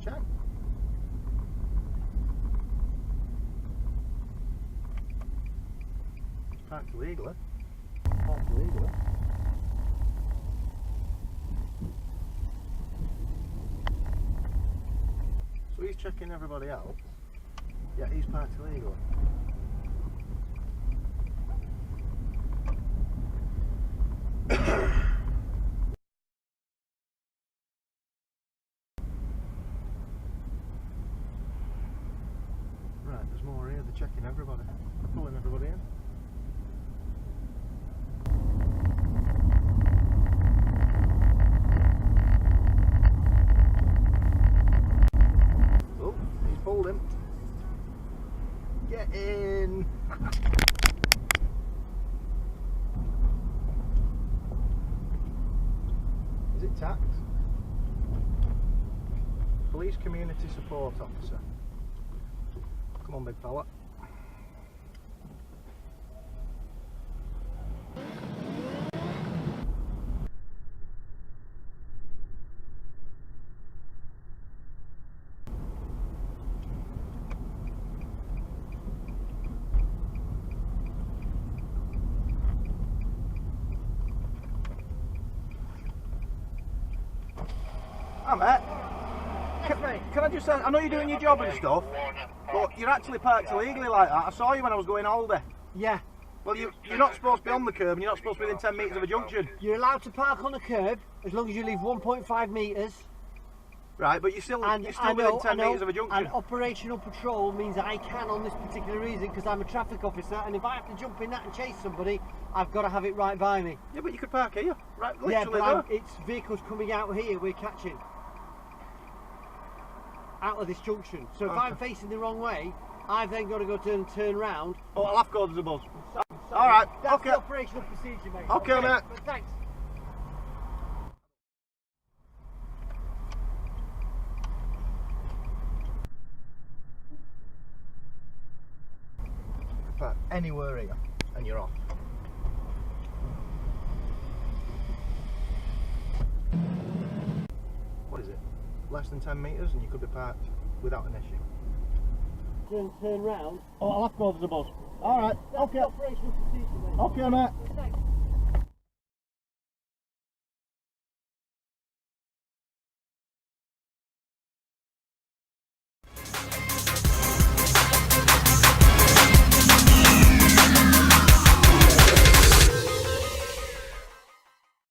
Check. Parked illegally. Parked illegally. So he's checking everybody out. Yeah, he's parked illegally. Right, there's more here. They're checking everybody. They're pulling everybody in. Oh, he's pulled him. Get in! Is it tax? Police Community Support Officer. Come on, big fella. Hi, mate. Can I just say, I know you're doing your job and stuff, but you're actually parked illegally like that. I saw you when I was going older. Yeah. Well, you're not supposed to be on the curb and you're not supposed to be within 10 metres of a junction. You're allowed to park on the curb as long as you leave 1.5 metres. Right, but you're still within 10 metres of a junction. And operational patrol means I can on this particular reason because I'm a traffic officer, and if I have to jump in that and chase somebody, I've got to have it right by me. Yeah, but you could park here. Right, literally. Yeah, but it's vehicles coming out here we're catching. Out of this junction. So if I'm facing the wrong way, I've then got to go turn round. Oh, I'll have to go to the bus. Alright, That's okay. the operational procedure, mate. Okay, mate. But thanks. Park anywhere here and you're off. What is it? Less than 10 metres and you could be parked without an issue. Turn round. Oh, I'll have to go to the bus. Alright, That's okay. the operational procedure, mate. Okay, mate. Thanks.